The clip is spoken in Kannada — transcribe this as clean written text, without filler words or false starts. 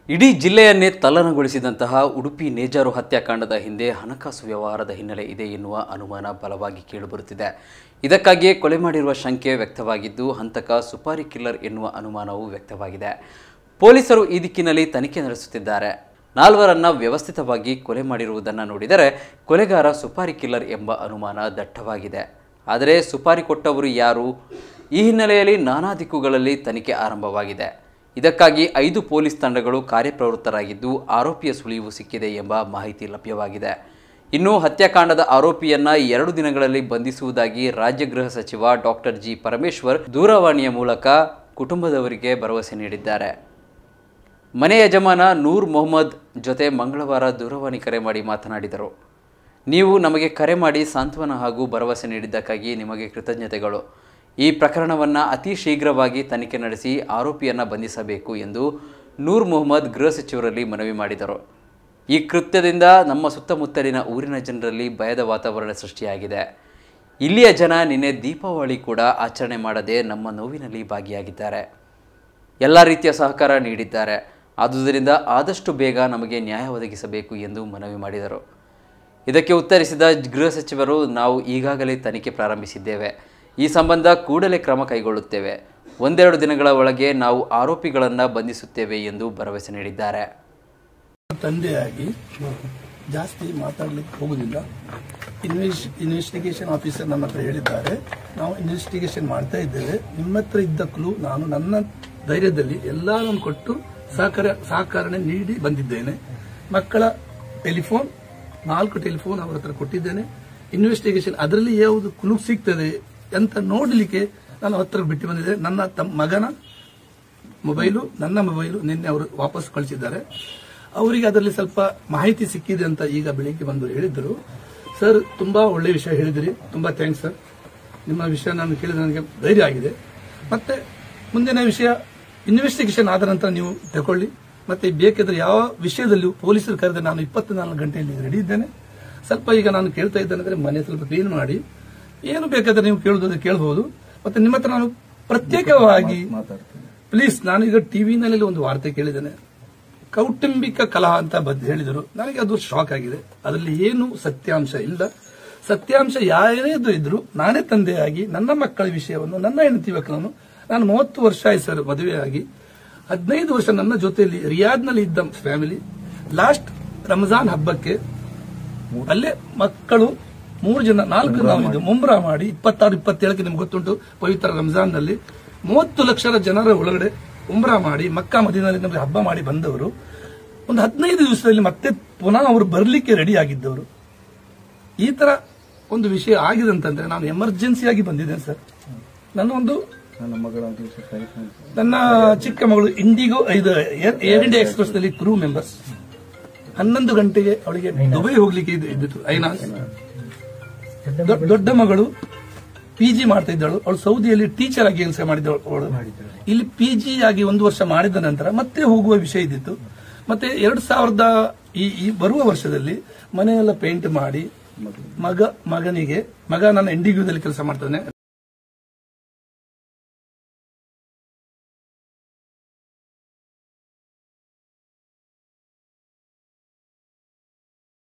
ಇಡೀ ಜಿಲ್ಲೆಯನ್ನೇ ತಲ್ಲಣಗೊಳಿಸಿದಂತಹ ಉಡುಪಿ ನೇಜಾರು ಹತ್ಯಾಕಾಂಡದ ಹಿಂದೆ ಹಣಕಾಸು ವ್ಯವಹಾರದ ಹಿನ್ನೆಲೆ ಇದೆ ಎನ್ನುವ ಅನುಮಾನ ಬಲವಾಗಿ ಕೇಳಿಬರುತ್ತಿದೆ. ಇದಕ್ಕಾಗಿಯೇ ಕೊಲೆ ಮಾಡಿರುವ ಶಂಕೆ ವ್ಯಕ್ತವಾಗಿದ್ದು, ಹಂತಕ ಸುಪಾರಿ ಕಿಲ್ಲರ್ ಎನ್ನುವ ಅನುಮಾನವೂ ವ್ಯಕ್ತವಾಗಿದೆ. ಪೊಲೀಸರು ಈ ದಿಕ್ಕಿನಲ್ಲಿ ತನಿಖೆ ನಡೆಸುತ್ತಿದ್ದಾರೆ. ನಾಲ್ವರನ್ನ ವ್ಯವಸ್ಥಿತವಾಗಿ ಕೊಲೆ ಮಾಡಿರುವುದನ್ನು ನೋಡಿದರೆ ಕೊಲೆಗಾರ ಸುಪಾರಿ ಕಿಲ್ಲರ್ ಎಂಬ ಅನುಮಾನ ದಟ್ಟವಾಗಿದೆ. ಆದರೆ ಸುಪಾರಿ ಕೊಟ್ಟವರು ಯಾರು? ಈ ಹಿನ್ನೆಲೆಯಲ್ಲಿ ನಾನಾ ದಿಕ್ಕುಗಳಲ್ಲಿ ತನಿಖೆ ಆರಂಭವಾಗಿದೆ. ಇದಕ್ಕಾಗಿ 5 ಪೊಲೀಸ್ ತಂಡಗಳು ಕಾರ್ಯಪ್ರವೃತ್ತರಾಗಿದ್ದು, ಆರೋಪಿಯ ಸುಳಿವು ಸಿಕ್ಕಿದೆ ಎಂಬ ಮಾಹಿತಿ ಲಭ್ಯವಾಗಿದೆ. ಇನ್ನು ಹತ್ಯಾಕಾಂಡದ ಆರೋಪಿಯನ್ನ 2 ದಿನಗಳಲ್ಲಿ ಬಂಧಿಸುವುದಾಗಿ ರಾಜ್ಯ ಗೃಹ ಸಚಿವ ಡಾಕ್ಟರ್ ಜಿ ಪರಮೇಶ್ವರ್ ದೂರವಾಣಿಯ ಮೂಲಕ ಕುಟುಂಬದವರಿಗೆ ಭರವಸೆ ನೀಡಿದ್ದಾರೆ. ಮನೆ ಯಜಮಾನ ನೂರ್ ಮೊಹಮ್ಮದ್ ಜೊತೆ ಮಂಗಳವಾರ ದೂರವಾಣಿ ಕರೆ ಮಾಡಿ ಮಾತನಾಡಿದರು. ನೀವು ನಮಗೆ ಕರೆ ಮಾಡಿ ಸಾಂತ್ವನ ಹಾಗೂ ಭರವಸೆ ನೀಡಿದ್ದಕ್ಕಾಗಿ ನಿಮಗೆ ಕೃತಜ್ಞತೆಗಳು. ಈ ಪ್ರಕರಣವನ್ನು ಅತಿ ಶೀಘ್ರವಾಗಿ ತನಿಖೆ ನಡೆಸಿ ಆರೋಪಿಯನ್ನು ಬಂಧಿಸಬೇಕು ಎಂದು ನೂರ್ ಮೊಹಮ್ಮದ್ ಗೃಹ ಸಚಿವರಲ್ಲಿ ಮನವಿ ಮಾಡಿದರು. ಈ ಕೃತ್ಯದಿಂದ ನಮ್ಮ ಸುತ್ತಮುತ್ತಲಿನ ಊರಿನ ಜನರಲ್ಲಿ ಭಯದ ವಾತಾವರಣ ಸೃಷ್ಟಿಯಾಗಿದೆ. ಇಲ್ಲಿಯ ಜನ ನಿನ್ನೆ ದೀಪಾವಳಿ ಕೂಡ ಆಚರಣೆ ಮಾಡದೆ ನಮ್ಮ ನೋವಿನಲ್ಲಿ ಭಾಗಿಯಾಗಿದ್ದಾರೆ. ಎಲ್ಲ ರೀತಿಯ ಸಹಕಾರ ನೀಡಿದ್ದಾರೆ. ಆದುದರಿಂದ ಆದಷ್ಟು ಬೇಗ ನಮಗೆ ನ್ಯಾಯ ಒದಗಿಸಬೇಕು ಎಂದು ಮನವಿ ಮಾಡಿದರು. ಇದಕ್ಕೆ ಉತ್ತರಿಸಿದ ಗೃಹ ಸಚಿವರು, ನಾವು ಈಗಾಗಲೇ ತನಿಖೆ ಪ್ರಾರಂಭಿಸಿದ್ದೇವೆ. ಈ ಸಂಬಂಧ ಕೂಡಲೇ ಕ್ರಮ ಕೈಗೊಳ್ಳುತ್ತೇವೆ. 1-2 ದಿನಗಳ ಒಳಗೆ ನಾವು ಆರೋಪಿಗಳನ್ನು ಬಂಧಿಸುತ್ತೇವೆ ಎಂದು ಭರವಸೆ ನೀಡಿದ್ದಾರೆ. ತಂದೆಯಾಗಿ ಜಾಸ್ತಿ ಮಾತಾಡಲಿಕ್ಕೆ ಹೋಗುದಿಲ್ಲ. ಇನ್ವೆಸ್ಟಿಗೇಷನ್ ಆಫೀಸರ್ ನಮ್ಮ ಹತ್ರ ಹೇಳಿದ್ದಾರೆ, ನಾವು ಇನ್ವೆಸ್ಟಿಗೇಷನ್ ಮಾಡ್ತಾ ಇದ್ದೇವೆ. ನಿಮ್ಮ ಹತ್ರ ಇದ್ದ ಕ್ಲೂ ನಾನು ನನ್ನ ಧೈರ್ಯದಲ್ಲಿ ಎಲ್ಲಾನು ಕೊಟ್ಟು ಸಹಕಾರ ನೀಡಿ ಬಂದಿದ್ದೇನೆ. ಮಕ್ಕಳ ಟೆಲಿಫೋನ್ 4 ಟೆಲಿಫೋನ್ ಅವರ ಹತ್ರ ಕೊಟ್ಟಿದ್ದೇನೆ. ಇನ್ವೆಸ್ಟಿಗೇಷನ್ ಅದರಲ್ಲಿ ಯಾವುದು ಕ್ಲೂ ಸಿಗ್ತದೆ ಅಂತ ನೋಡಲಿಕ್ಕೆ ನಾನು ಹತ್ರ ಬಿಟ್ಟು ಬಂದಿದ್ದೆ. ನನ್ನ ಮಗನ ಮೊಬೈಲು, ನನ್ನ ಮೊಬೈಲು ನಿನ್ನೆ ಅವರು ವಾಪಸ್ ಕಳಿಸಿದ್ದಾರೆ. ಅವರಿಗೆ ಅದರಲ್ಲಿ ಸ್ವಲ್ಪ ಮಾಹಿತಿ ಸಿಕ್ಕಿದೆ ಅಂತ ಈಗ ಬೆಳಿಗ್ಗೆ ಬಂದು ಹೇಳಿದ್ರು. ಸರ್, ತುಂಬಾ ಒಳ್ಳೆ ವಿಷಯ ಹೇಳಿದಿರಿ, ತುಂಬಾ ಥ್ಯಾಂಕ್ಸ್ ಸರ್. ನಿಮ್ಮ ವಿಷಯ ನಾನು ಕೇಳಿದ ನನಗೆ ಧೈರ್ಯ ಆಗಿದೆ. ಮತ್ತೆ ಮುಂದಿನ ವಿಷಯ ಇನ್ವೆಸ್ಟಿಗೇಷನ್ ಆದ ನಂತರ ನೀವು ತಗೊಳ್ಳಿ. ಮತ್ತೆ ಬೇಕಾದ್ರೆ ಯಾವ ವಿಷಯದಲ್ಲೂ ಪೊಲೀಸರು ಕರೆದ್ರೆ ನಾನು 24 ಗಂಟೆಯಲ್ಲಿ ರೆಡಿ ಇದ್ದೇನೆ. ಸ್ವಲ್ಪ ಈಗ ನಾನು ಕೇಳ್ತಾ ಇದ್ದೇನೆ, ಮನೆ ಸ್ವಲ್ಪ ಕ್ಲೀನ್ ಮಾಡಿ ಏನು ಬೇಕಾದ್ರೆ ನೀವು ಕೇಳಬಹುದು. ಮತ್ತೆ ನಿಮ್ಮ ಹತ್ರ ನಾನು ಪ್ರತ್ಯೇಕವಾಗಿ ಪ್ಲೀಸ್, ನಾನು ಈಗ ಟಿವಿನಲ್ಲಿ ಒಂದು ವಾರ್ತೆ ಕೇಳಿದ್ದೇನೆ, ಕೌಟುಂಬಿಕ ಕಲಹ ಅಂತ ಹೇಳಿದರು. ನನಗೆ ಅದು ಶಾಕ್ ಆಗಿದೆ. ಅದರಲ್ಲಿ ಏನು ಸತ್ಯಾಂಶ ಇಲ್ಲ. ಸತ್ಯಾಂಶ ಯಾರೇದು ಇದ್ರು ನಾನೇ ತಂದೆಯಾಗಿ ನನ್ನ ಮಕ್ಕಳ ವಿಷಯವನ್ನು, ನನ್ನ ಹೆಂಡತಿ ಮಕ್ಕಳನ್ನು, ನಾನು 30 ವರ್ಷ ಆಯ್ತು ಸರ್ ಮದುವೆಯಾಗಿ. 15 ವರ್ಷ ನನ್ನ ಜೊತೆಯಲ್ಲಿ ರಿಯಾದ್ನಲ್ಲಿ ಇದ್ದ ಫ್ಯಾಮಿಲಿ. ಲಾಸ್ಟ್ ರಂಜಾನ್ ಹಬ್ಬಕ್ಕೆ ಅಲ್ಲೇ ಮಕ್ಕಳು 3 ಜನ 4 ನಾವು ಮುಂಬ್ರಾ ಮಾಡಿ 26-27ಕ್ಕೆ ನಿಮ್ಗೆ ಗೊತ್ತುಂಟು, ಪವಿತ್ರ ರಂಜಾನ್ನಲ್ಲಿ 30 ಲಕ್ಷ ಜನರ ಒಳಗಡೆ ಉಮ್ರಾ ಮಾಡಿ ಮಕ್ಕಾ ಮದೀನಲ್ಲಿ ನಮಗೆ ಹಬ್ಬ ಮಾಡಿ ಬಂದವರು. ಒಂದು 15 ದಿವಸದಲ್ಲಿ ಮತ್ತೆ ಪುನಃ ಅವರು ಬರಲಿಕ್ಕೆ ರೆಡಿ ಆಗಿದ್ದವರು. ಈ ತರ ಒಂದು ವಿಷಯ ಆಗಿದೆ ಅಂತಂದ್ರೆ ನಾನು ಎಮರ್ಜೆನ್ಸಿಯಾಗಿ ಬಂದಿದ್ದೇನೆ ಸರ್. ನನ್ನ ಚಿಕ್ಕ ಮಗಳು ಇಂಡಿಗೋ ಏರ್ ಇಂಡಿಯಾ ಎಕ್ಸ್ಪ್ರೆಸ್ ನಲ್ಲಿ ಕ್ರೂ ಮೆಂಬರ್ಸ್. 11 ಗಂಟೆಗೆ ಅವಳಿಗೆ ದುಬೈ ಹೋಗ್ಲಿಕ್ಕೆ ಇದ್ದಿತ್ತು. ಐನಾಸ್ ದೊಡ್ಡ ಮಗಳು PG ಮಾಡ್ತಾ ಇದ್ದಳು. ಅವಳು ಸೌದಿಯಲ್ಲಿ ಟೀಚರ್ ಆಗಿ ಕೆಲಸ ಮಾಡಿದ್ದಳು. ಇಲ್ಲಿ PG ಆಗಿ 1 ವರ್ಷ ಮಾಡಿದ ನಂತರ ಮತ್ತೆ ಹೋಗುವ ವಿಷಯ ಇದ್ದಿತ್ತು. ಮತ್ತೆ 2000 ಈ ಬರುವ ವರ್ಷದಲ್ಲಿ ಮನೆಯೆಲ್ಲ ಪೇಂಟ್ ಮಾಡಿ ಮಗ ನನ್ನ ಇಂಡಿಗೋದಲ್ಲಿ ಕೆಲಸ ಮಾಡ್ತಾನೆ,